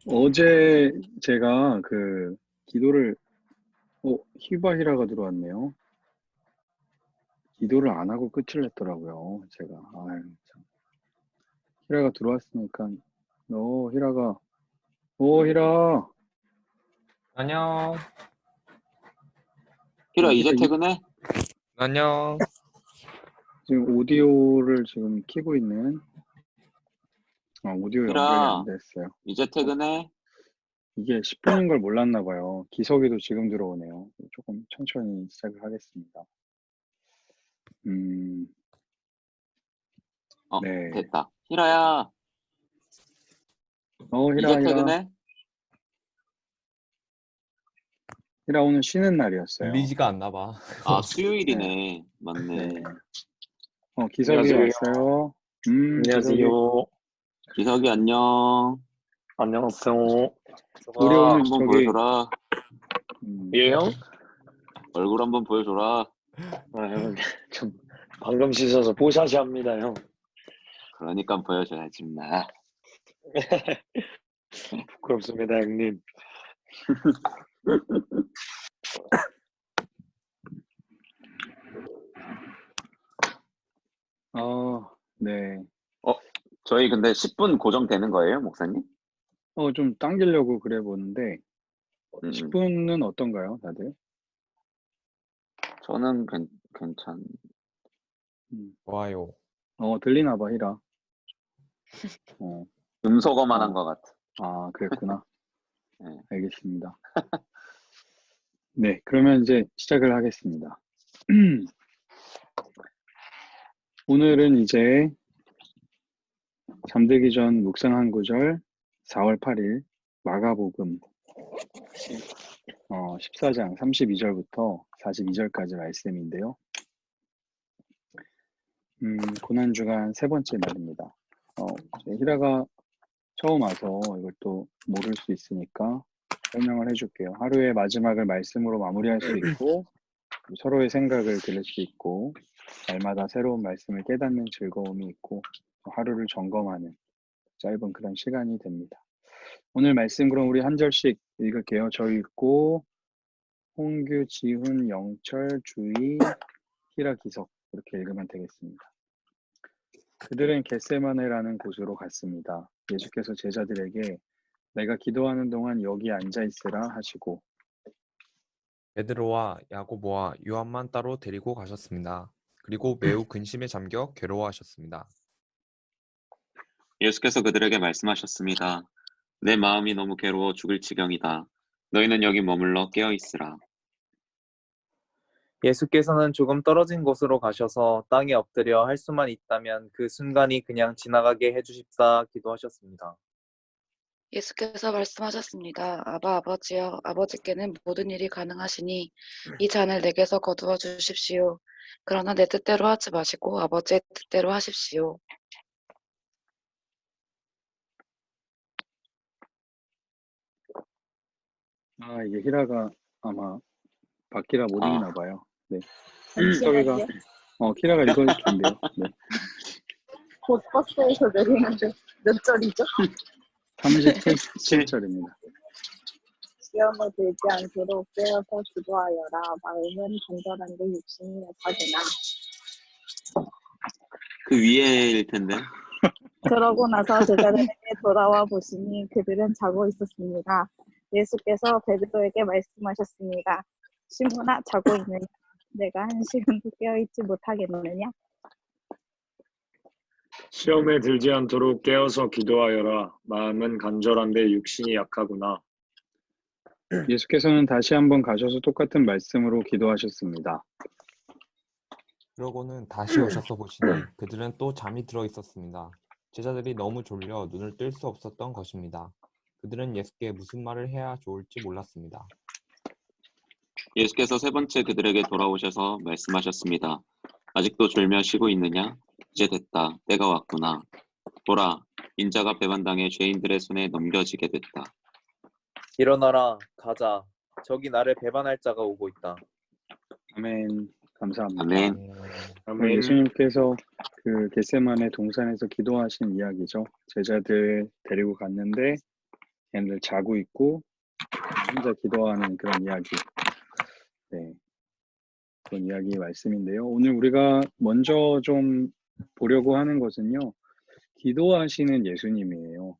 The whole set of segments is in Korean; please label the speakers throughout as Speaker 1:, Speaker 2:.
Speaker 1: 어제 제가 기도를, 히바히라가 들어왔네요. 기도를 안 하고 끝을 냈더라고요, 제가. 아유, 참. 히라가 들어왔으니까, 히라가, 히라.
Speaker 2: 안녕.
Speaker 3: 히라
Speaker 1: 히라,
Speaker 3: 이제 퇴근해?
Speaker 2: 안녕.
Speaker 1: 지금 오디오를 지금 켜고 있는, 오디오 연결이 안
Speaker 3: 히라
Speaker 1: 됐어요.
Speaker 3: 이제 퇴근해?
Speaker 1: 이게 10분인 걸 몰랐나 봐요. 기석이도 지금 들어오네요. 조금 천천히 시작을 하겠습니다. 네.
Speaker 3: 됐다. 히라야 이제
Speaker 1: 히라.
Speaker 3: 퇴근해?
Speaker 1: 히라 오늘 쉬는 날이었어요.
Speaker 2: 들리지가 않나 봐.
Speaker 3: 아 수요일이네. 맞네.
Speaker 1: 네. 기석이
Speaker 4: 안녕하세요.
Speaker 1: 왔어요.
Speaker 4: 안녕하세요.
Speaker 3: 기석이 안녕.
Speaker 4: 안녕하세요.
Speaker 1: 우리 오늘
Speaker 3: 한번 보여줘라.
Speaker 4: 예, 형?
Speaker 3: 얼굴 한번 보여줘라.
Speaker 4: 형, 좀 방금 씻어서 뽀샤시 합니다, 형.
Speaker 3: 그러니까 보여줘야지 나.
Speaker 4: 부끄럽습니다, 형님.
Speaker 1: 네.
Speaker 3: 저희 근데 10분 고정되는 거예요, 목사님?
Speaker 1: 좀 당기려고 그래 보는데, 10분은 어떤가요, 다들?
Speaker 3: 저는 괜찮.
Speaker 2: 좋아요.
Speaker 1: 들리나 봐, 히라.
Speaker 3: 음소거만 한 것 같아.
Speaker 1: 아, 그랬구나.
Speaker 3: 네.
Speaker 1: 알겠습니다. 네, 그러면 이제 시작을 하겠습니다. 오늘은 이제 잠들기 전 묵상 한 구절 4월 8일 마가복음 14장 32절부터 42절까지 말씀인데요. 고난주간 세 번째 날입니다. 히라가 처음 와서 이걸 또 모를 수 있으니까 설명을 해줄게요. 하루의 마지막을 말씀으로 마무리할 수 있고 서로의 생각을 들을 수 있고 날마다 새로운 말씀을 깨닫는 즐거움이 있고 하루를 점검하는 짧은 그런 시간이 됩니다. 오늘 말씀 그럼 우리 한 절씩 읽을게요. 저 읽고 홍규, 지훈, 영철, 주희, 히라, 기석 이렇게 읽으면 되겠습니다. 그들은 겟세마네라는 곳으로 갔습니다. 예수께서 제자들에게 내가 기도하는 동안 여기 앉아 있으라 하시고
Speaker 2: 베드로와 야고보와 요한만 따로 데리고 가셨습니다. 그리고 매우 근심에 잠겨 괴로워하셨습니다.
Speaker 3: 예수께서 그들에게 말씀하셨습니다. 내 마음이 너무 괴로워 죽을 지경이다. 너희는 여기 머물러 깨어 있으라.
Speaker 5: 예수께서는 조금 떨어진 곳으로 가셔서 땅에 엎드려 할 수만 있다면 그 순간이 그냥 지나가게 해주십사 기도하셨습니다.
Speaker 6: 예수께서 말씀하셨습니다. 아바 아버지여, 아버지께는 모든 일이 가능하시니 이 잔을 내게서 거두어 주십시오. 그러나 내 뜻대로 하지 마시고 아버지의 뜻대로 하십시오.
Speaker 1: 이게 히라가 아마 바뀌라 못
Speaker 3: 아.
Speaker 1: 읽나 봐요. 네. 저기가 히라가 읽어줄 텐데요. 네.
Speaker 7: 곧버스에서 내리는데 몇 절이죠?
Speaker 1: 37절입니다.
Speaker 7: 시험에 들지 않도록 빼어서 기도하여라. 마음은 간절한데 육신이 약하구나.
Speaker 3: 그 위에일 텐데.
Speaker 7: 그러고 나서 제자들에게 돌아와 보시니 그들은 자고 있었습니다. 예수께서 베드로에게 말씀하셨습니다. 시몬아, 자고 있느냐? 내가 한 시간도 깨어있지 못하겠느냐?
Speaker 4: 시험에 들지 않도록 깨어서 기도하여라. 마음은 간절한데 육신이 약하구나.
Speaker 1: 예수께서는 다시 한번 가셔서 똑같은 말씀으로 기도하셨습니다.
Speaker 2: 그러고는 다시 오셔서 보시니 그들은 또 잠이 들어 있었습니다. 제자들이 너무 졸려 눈을 뜰 수 없었던 것입니다. 그들은 예수께 무슨 말을 해야 좋을지 몰랐습니다.
Speaker 3: 예수께서 세 번째 그들에게 돌아오셔서 말씀하셨습니다. 아직도 졸며 쉬고 있느냐? 이제 됐다. 때가 왔구나. 보라, 인자가 배반당해 죄인들의 손에 넘겨지게 됐다.
Speaker 5: 일어나라, 가자. 저기 나를 배반할 자가 오고 있다.
Speaker 1: 아멘. 감사합니다.
Speaker 3: 아멘.
Speaker 4: 아멘.
Speaker 1: 예수님께서 그 겟세마네 동산에서 기도하신 이야기죠. 제자들 데리고 갔는데 걔네들 자고 있고 혼자 기도하는 그런 이야기. 네, 그런 이야기 말씀인데요. 오늘 우리가 먼저 좀 보려고 하는 것은요. 기도하시는 예수님이에요.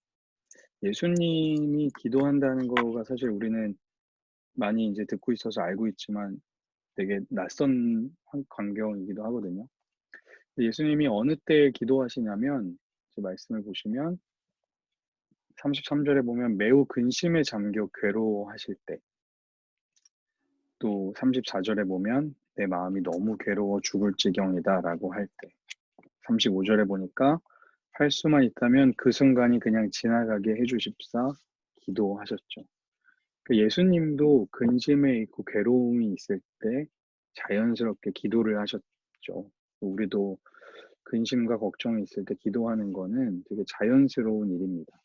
Speaker 1: 예수님이 기도한다는 거가 사실 우리는 많이 이제 듣고 있어서 알고 있지만 되게 낯선 광경이기도 하거든요. 예수님이 어느 때 기도하시냐면 말씀을 보시면 33절에 보면 매우 근심에 잠겨 괴로워하실 때, 또 34절에 보면 내 마음이 너무 괴로워 죽을 지경이다 라고 할 때, 35절에 보니까 할 수만 있다면 그 순간이 그냥 지나가게 해주십사 기도하셨죠. 예수님도 근심에 있고 괴로움이 있을 때 자연스럽게 기도를 하셨죠. 우리도 근심과 걱정이 있을 때 기도하는 거는 되게 자연스러운 일입니다.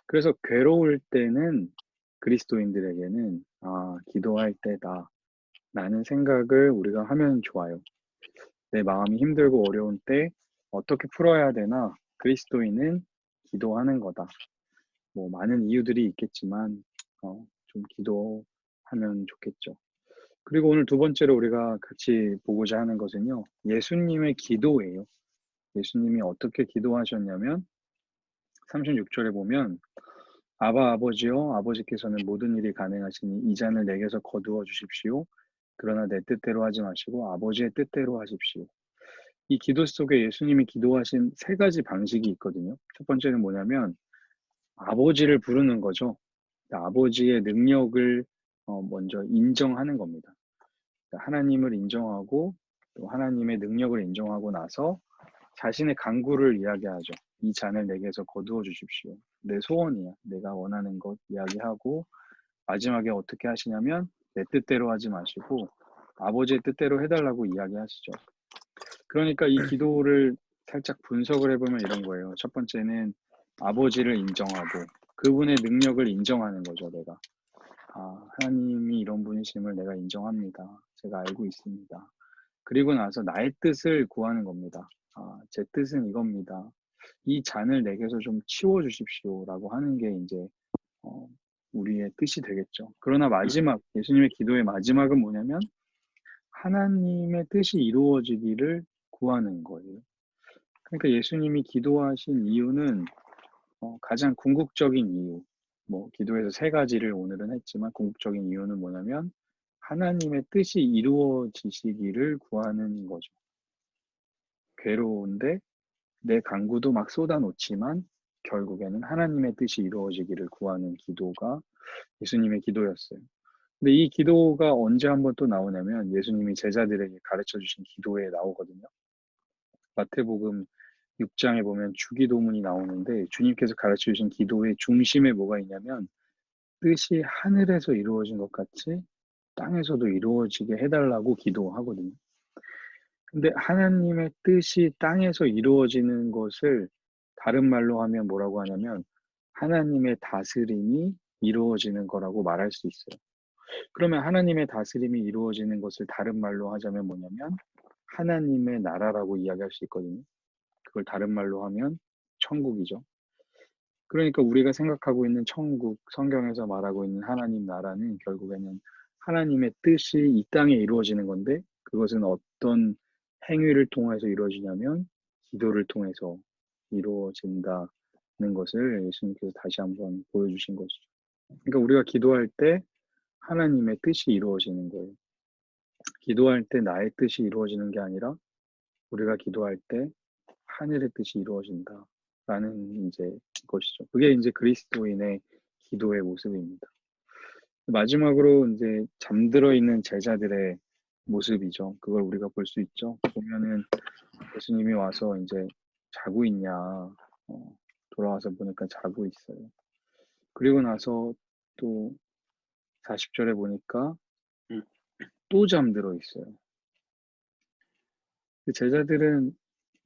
Speaker 1: 그래서 괴로울 때는 그리스도인들에게는 기도할 때다 라는 생각을 우리가 하면 좋아요. 내 마음이 힘들고 어려운 때 어떻게 풀어야 되나? 그리스도인은 기도하는 거다. 뭐 많은 이유들이 있겠지만 좀 기도하면 좋겠죠. 그리고 오늘 두 번째로 우리가 같이 보고자 하는 것은요. 예수님의 기도예요. 예수님이 어떻게 기도하셨냐면 36절에 보면 아바 아버지여 아버지께서는 모든 일이 가능하시니 이 잔을 내게서 거두어 주십시오. 그러나 내 뜻대로 하지 마시고 아버지의 뜻대로 하십시오. 이 기도 속에 예수님이 기도하신 세 가지 방식이 있거든요. 첫 번째는 뭐냐면 아버지를 부르는 거죠. 아버지의 능력을 먼저 인정하는 겁니다. 하나님을 인정하고 또 하나님의 능력을 인정하고 나서 자신의 간구를 이야기하죠. 이 잔을 내게서 거두어 주십시오. 내 소원이야. 내가 원하는 것 이야기하고 마지막에 어떻게 하시냐면 내 뜻대로 하지 마시고 아버지의 뜻대로 해달라고 이야기하시죠. 그러니까 이 기도를 살짝 분석을 해보면 이런 거예요. 첫 번째는 아버지를 인정하고 그분의 능력을 인정하는 거죠. 내가 하나님이 이런 분이심을 내가 인정합니다. 제가 알고 있습니다. 그리고 나서 나의 뜻을 구하는 겁니다. 제 뜻은 이겁니다. 이 잔을 내게서 좀 치워주십시오 라고 하는 게 이제 우리의 뜻이 되겠죠. 그러나 마지막, 예수님의 기도의 마지막은 뭐냐면 하나님의 뜻이 이루어지기를 구하는 거예요. 그러니까 예수님이 기도하신 이유는 가장 궁극적인 이유, 뭐 기도에서 세 가지를 오늘은 했지만 궁극적인 이유는 뭐냐면 하나님의 뜻이 이루어지시기를 구하는 거죠. 괴로운데 내 간구도 막 쏟아놓지만 결국에는 하나님의 뜻이 이루어지기를 구하는 기도가 예수님의 기도였어요. 근데 이 기도가 언제 한번 또 나오냐면 예수님이 제자들에게 가르쳐 주신 기도에 나오거든요. 마태복음 6장에 보면 주기도문이 나오는데 주님께서 가르쳐 주신 기도의 중심에 뭐가 있냐면 뜻이 하늘에서 이루어진 것 같이 땅에서도 이루어지게 해달라고 기도하거든요. 근데 하나님의 뜻이 땅에서 이루어지는 것을 다른 말로 하면 뭐라고 하냐면 하나님의 다스림이 이루어지는 거라고 말할 수 있어요. 그러면 하나님의 다스림이 이루어지는 것을 다른 말로 하자면 뭐냐면 하나님의 나라라고 이야기할 수 있거든요. 그걸 다른 말로 하면 천국이죠. 그러니까 우리가 생각하고 있는 천국, 성경에서 말하고 있는 하나님 나라는 결국에는 하나님의 뜻이 이 땅에 이루어지는 건데 그것은 어떤 행위를 통해서 이루어지냐면 기도를 통해서 이루어진다는 것을 예수님께서 다시 한번 보여주신 것이죠. 그러니까 우리가 기도할 때 하나님의 뜻이 이루어지는 거예요. 기도할 때 나의 뜻이 이루어지는 게 아니라 우리가 기도할 때 하늘의 뜻이 이루어진다라는 이제 것이죠. 그게 이제 그리스도인의 기도의 모습입니다. 마지막으로 이제 잠들어 있는 제자들의 모습이죠. 그걸 우리가 볼 수 있죠. 보면은 예수님이 와서 이제 자고 있냐, 돌아와서 보니까 자고 있어요. 그리고 나서 또 40절에 보니까 또 잠들어 있어요. 제자들은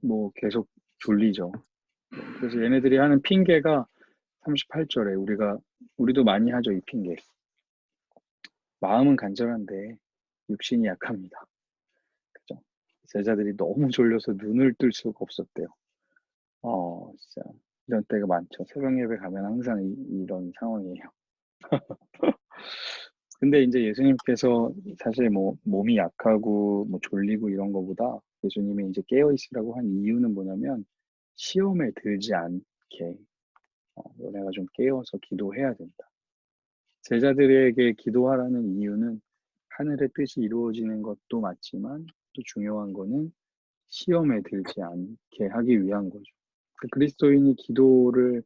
Speaker 1: 뭐 계속 졸리죠. 그래서 얘네들이 하는 핑계가 38절에 우리도 많이 하죠, 이 핑계. 마음은 간절한데 육신이 약합니다. 그죠? 제자들이 너무 졸려서 눈을 뜰 수가 없었대요. 진짜 이런 때가 많죠. 새벽 예배 가면 항상 이런 상황이에요. 근데 이제 예수님께서 사실 뭐 몸이 약하고 뭐 졸리고 이런 거보다 예수님이 이제 깨어 있으라고 한 이유는 뭐냐면 시험에 들지 않게 너네가 좀 깨어서 기도해야 된다. 제자들에게 기도하라는 이유는 하늘의 뜻이 이루어지는 것도 맞지만 또 중요한 거는 시험에 들지 않게 하기 위한 거죠. 그리스도인이 기도를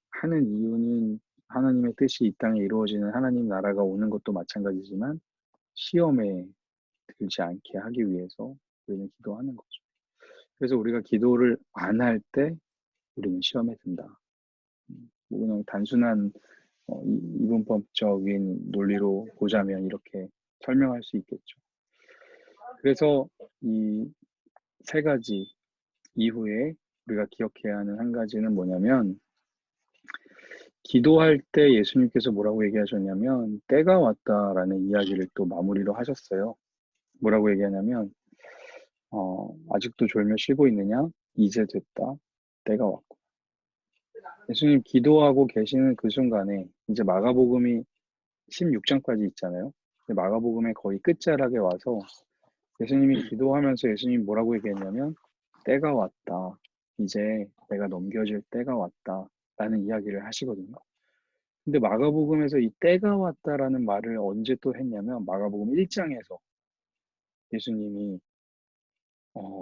Speaker 1: 하는 이유는 하나님의 뜻이 이 땅에 이루어지는 하나님 나라가 오는 것도 마찬가지지만 시험에 들지 않게 하기 위해서 우리는 기도하는 거죠. 그래서 우리가 기도를 안 할 때 우리는 시험에 든다. 뭐 그냥 단순한 이분법적인 논리로 보자면 이렇게 설명할 수 있겠죠. 그래서 이 세 가지 이후에 우리가 기억해야 하는 한 가지는 뭐냐면 기도할 때 예수님께서 뭐라고 얘기하셨냐면 때가 왔다라는 이야기를 또 마무리로 하셨어요. 뭐라고 얘기하냐면 아직도 졸며 쉬고 있느냐? 이제 됐다. 때가 왔고. 예수님 기도하고 계시는 그 순간에 이제 마가복음이 16장까지 있잖아요. 마가복음의 거의 끝자락에 와서 예수님이 기도하면서 예수님이 뭐라고 얘기했냐면 때가 왔다. 이제 내가 넘겨줄 때가 왔다. 라는 이야기를 하시거든요. 근데 마가복음에서 이 때가 왔다라는 말을 언제 또 했냐면 마가복음 1장에서 예수님이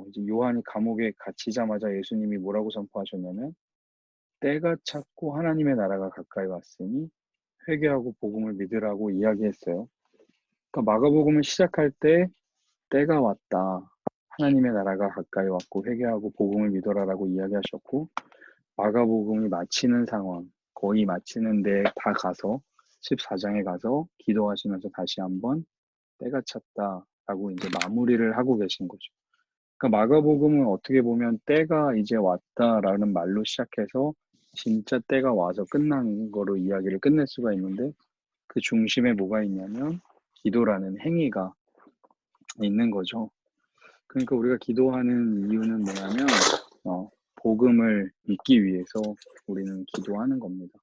Speaker 1: 이제 요한이 감옥에 갇히자마자 예수님이 뭐라고 선포하셨냐면 때가 찼고 하나님의 나라가 가까이 왔으니 회개하고 복음을 믿으라고 이야기했어요. 그러니까 마가복음을 시작할 때 때가 왔다. 하나님의 나라가 가까이 왔고 회개하고 복음을 믿어라라고 이야기하셨고 마가복음이 마치는 상황, 거의 마치는 데 다 가서 14장에 가서 기도하시면서 다시 한번 때가 찼다라고 이제 마무리를 하고 계신 거죠. 그러니까 마가복음은 어떻게 보면 때가 이제 왔다라는 말로 시작해서 진짜 때가 와서 끝난 거로 이야기를 끝낼 수가 있는데 그 중심에 뭐가 있냐면 기도라는 행위가 있는 거죠. 그러니까 우리가 기도하는 이유는 뭐냐면 복음을 믿기 위해서 우리는 기도하는 겁니다.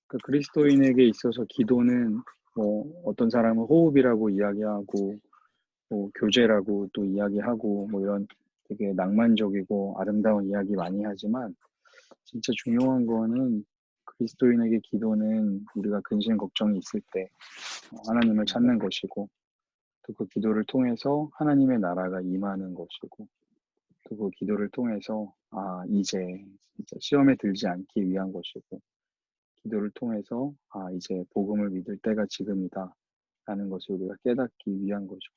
Speaker 1: 그러니까 그리스도인에게 있어서 기도는 뭐 어떤 사람은 호흡이라고 이야기하고 뭐 교제라고 또 이야기하고 뭐 이런 되게 낭만적이고 아름다운 이야기 많이 하지만 진짜 중요한 거는 그리스도인에게 기도는 우리가 근심 걱정이 있을 때 하나님을 찾는 것이고 또 그 기도를 통해서 하나님의 나라가 임하는 것이고 또 그 기도를 통해서 이제 진짜 시험에 들지 않기 위한 것이고 기도를 통해서 이제 복음을 믿을 때가 지금이다 라는 것을 우리가 깨닫기 위한 거죠.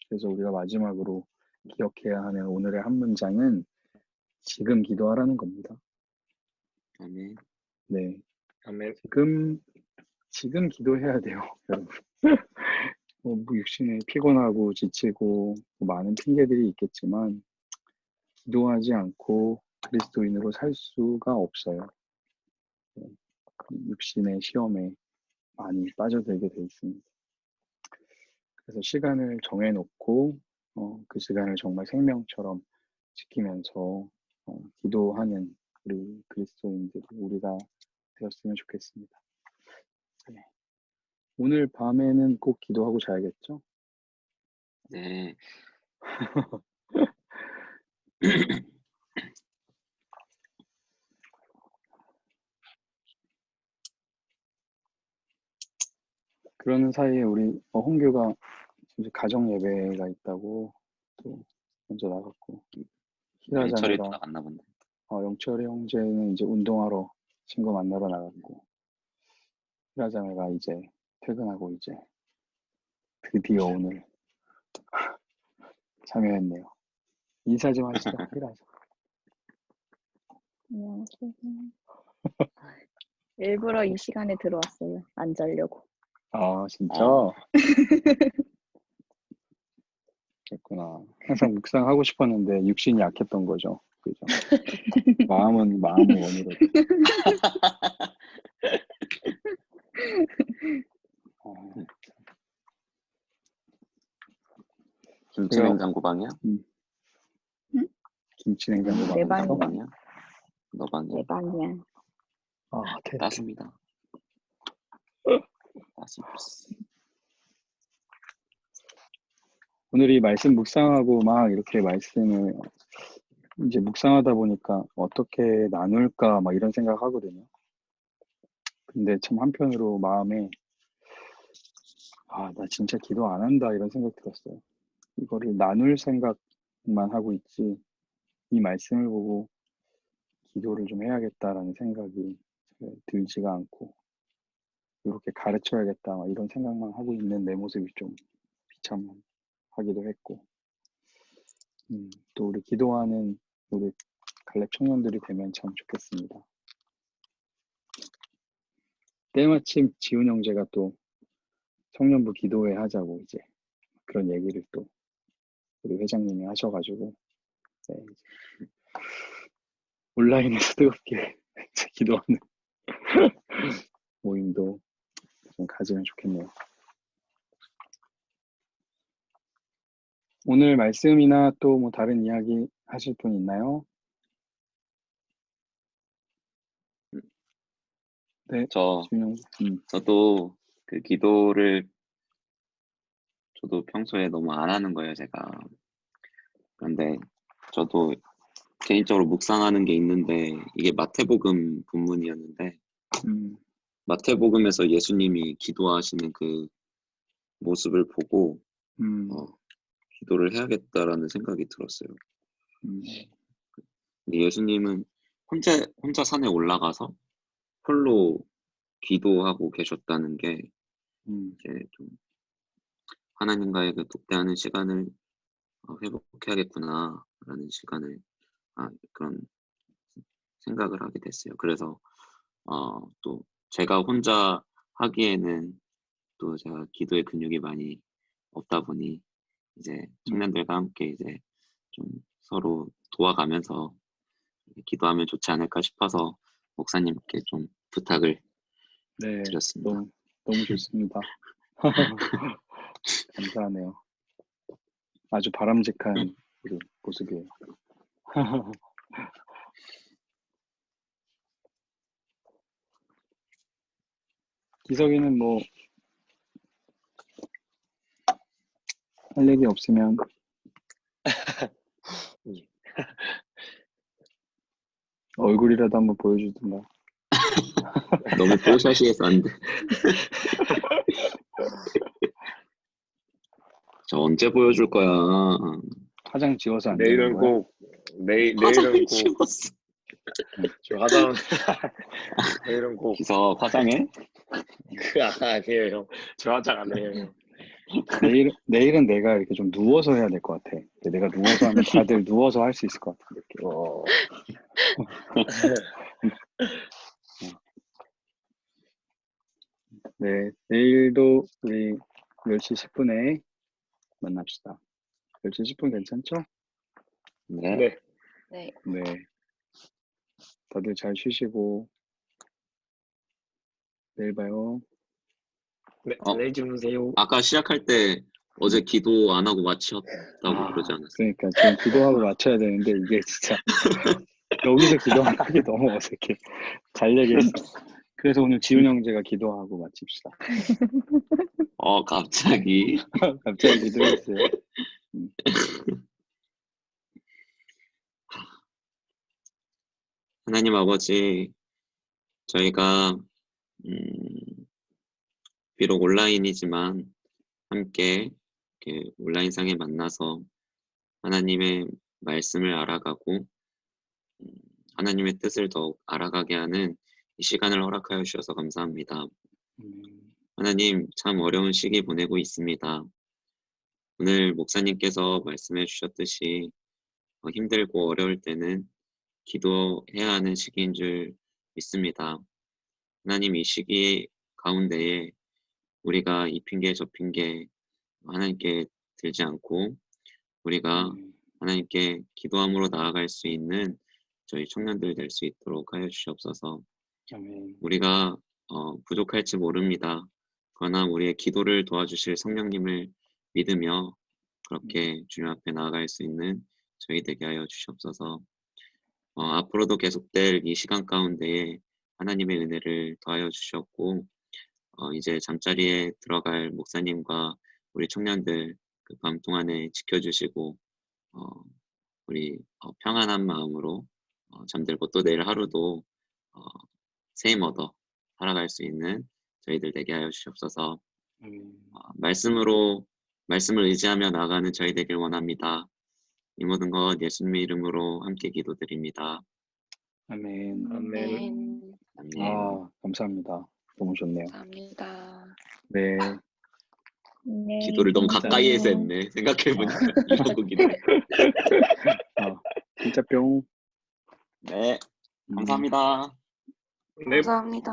Speaker 1: 그래서 우리가 마지막으로 기억해야 하는 오늘의 한 문장은 지금 기도하라는 겁니다.
Speaker 3: 아멘.
Speaker 1: 네,
Speaker 4: 아멘.
Speaker 1: 지금 기도해야 돼요, 여러분. 뭐 육신에 피곤하고 지치고 많은 핑계들이 있겠지만 기도하지 않고 그리스도인으로 살 수가 없어요. 육신의 시험에 많이 빠져들게 돼 있습니다. 그래서 시간을 정해놓고 그 시간을 정말 생명처럼 지키면서 기도하는 우리 그리스도인들이 우리가 되었으면 좋겠습니다. 네. 오늘 밤에는 꼭 기도하고 자야겠죠?
Speaker 3: 네.
Speaker 1: 그러는 사이에 우리 홍규가 이제 가정 예배가 있다고 또 먼저 나갔고
Speaker 3: 영철이도
Speaker 1: 희라자매가
Speaker 3: 나갔나 본데.
Speaker 1: 영철이 형제는 이제 운동하러 친구 만나러 나갔고 희라자매가 이제 퇴근하고 이제 드디어 오늘 참여했네요. 인사 좀 하시죠, 희라자.
Speaker 7: 안녕하세요. 일부러 이 시간에 들어왔어요. 안 자려고.
Speaker 1: 진짜?
Speaker 3: 어.
Speaker 1: 그랬구나. 항상 묵상하고 싶었는데 육신이 약했던 거죠. 그죠? 마음은 원이로.
Speaker 3: 김치 냉장고 방이야?
Speaker 7: 응?
Speaker 1: 김치 냉장고
Speaker 7: 내
Speaker 1: 방에서?
Speaker 7: 방이야.
Speaker 3: 너무 서방이
Speaker 7: 대박이야.
Speaker 1: 아, 대.
Speaker 3: 따습니다. 따습니다.
Speaker 1: 오늘 이 말씀 묵상하고 막 이렇게 말씀을 이제 묵상하다 보니까 어떻게 나눌까 막 이런 생각 하거든요. 근데 참 한편으로 마음에 아, 나 진짜 기도 안 한다 이런 생각 들었어요. 이거를 나눌 생각만 하고 있지 이 말씀을 보고 기도를 좀 해야겠다라는 생각이 잘 들지가 않고 이렇게 가르쳐야겠다 막 이런 생각만 하고 있는 내 모습이 좀 비참하기도 했고 또 우리 기도하는 우리 갈렙 청년들이 되면 참 좋겠습니다. 때마침 지훈 형제가 또 청년부 기도회 하자고 이제 그런 얘기를 또 우리 회장님이 하셔가지고 네, 이제 온라인에서 뜨겁게 기도하는 모임도 좀 가지면 좋겠네요. 오늘 말씀이나 또 뭐 다른 이야기 하실 분 있나요? 네, 지훈 형.
Speaker 3: 저도 그 기도를 저도 평소에 너무 안 하는 거예요, 제가. 그런데 저도 개인적으로 묵상하는 게 있는데 이게 마태복음 본문이었는데 마태복음에서 예수님이 기도하시는 그 모습을 보고 기도를 해야겠다라는 생각이 들었어요. 근데 예수님은 혼자 산에 올라가서 홀로 기도하고 계셨다는 게 이제 좀 하나님과의 그 독대하는 시간을 회복해야겠구나라는 시간을 그런 생각을 하게 됐어요. 그래서 또 제가 혼자 하기에는 또 제가 기도의 근육이 많이 없다 보니 이제 청년들과 함께 이제 좀 서로 도와가면서 기도하면 좋지 않을까 싶어서 목사님께 좀 부탁을
Speaker 1: 네,
Speaker 3: 드렸습니다.
Speaker 1: 너무 좋습니다. 감사하네요. 아주 바람직한 우리 모습이에요. 기석이는 뭐 할 얘기 없으면 얼굴이라도 한번 보여주든가.
Speaker 3: 너무 뽀샤시해서 안 돼. 저 언제 보여줄 거야?
Speaker 1: 화장 지워서 안 되는
Speaker 4: 내일은
Speaker 1: 거야?
Speaker 4: 꼭 내일은
Speaker 3: 화장을
Speaker 4: 꼭
Speaker 3: 지웠어.
Speaker 4: 저 화장 내일은 꼭
Speaker 3: 기석 화장해?
Speaker 4: 그 아니에요 형. 저 화장 안 해요.
Speaker 1: 내일은 내가 이렇게 좀 누워서 해야 될 것 같아. 내가 누워서 하면 다들 누워서 할 수 있을 것 같은데. 네, 내일도 우리 10시 10분에 만납시다. 10시 10분 괜찮죠?
Speaker 3: 네.
Speaker 4: 네.
Speaker 6: 네.
Speaker 1: 네. 다들 잘 쉬시고 내일 봐요.
Speaker 4: 네. 안녕히 주무세요.
Speaker 3: 아까 시작할 때 어제 기도 안 하고 마쳤다고 그러지 않았어요?
Speaker 1: 그러니까 지금 기도하고 맞춰야 되는데 이게 진짜 여기서 기도하는 게 너무 어색해. 잘 얘기했어. 그래서 오늘 지훈 형제가 기도하고 마칩시다.
Speaker 3: 갑자기?
Speaker 1: 갑자기 기도했어요.
Speaker 3: 하나님 아버지, 저희가 비록 온라인이지만 함께 이렇게 온라인상에 만나서 하나님의 말씀을 알아가고 하나님의 뜻을 더욱 알아가게 하는 이 시간을 허락하여 주셔서 감사합니다. 하나님, 참 어려운 시기 보내고 있습니다. 오늘 목사님께서 말씀해 주셨듯이 힘들고 어려울 때는 기도해야 하는 시기인 줄 믿습니다. 하나님, 이 시기 가운데에 우리가 이 핑계 저 핑계 하나님께 들지 않고 우리가 하나님께 기도함으로 나아갈 수 있는 저희 청년들 될 수 있도록 하여 주시옵소서.
Speaker 1: 아멘.
Speaker 3: 우리가 부족할지 모릅니다. 그러나 우리의 기도를 도와주실 성령님을 믿으며 그렇게 주님 앞에 나아갈 수 있는 저희 되게 하여 주시옵소서. 앞으로도 계속될 이 시간 가운데에 하나님의 은혜를 더하여 주셨고 이제 잠자리에 들어갈 목사님과 우리 청년들 그 밤 동안에 지켜주시고 우리 평안한 마음으로 잠들고 또 내일 하루도 새 힘 얻어 살아갈 수 있는 저희들 되게 하여 주시옵소서. 말씀을 의지하며 나아가는 저희 되길 원합니다. 이 모든 것 예수님의 이름으로 함께 기도드립니다.
Speaker 1: 아멘.
Speaker 4: 아멘.
Speaker 3: 아멘.
Speaker 1: 아, 감사합니다. 너무 좋네요.
Speaker 6: 감사합니다.
Speaker 1: 네.
Speaker 7: 네,
Speaker 3: 기도를 너무
Speaker 1: 진짜.
Speaker 3: 가까이에서 했네. 생각해보니까 이러고 기도.
Speaker 1: 진짜 뿅.
Speaker 3: 네, 감사합니다.
Speaker 4: 네.
Speaker 6: 감사합니다.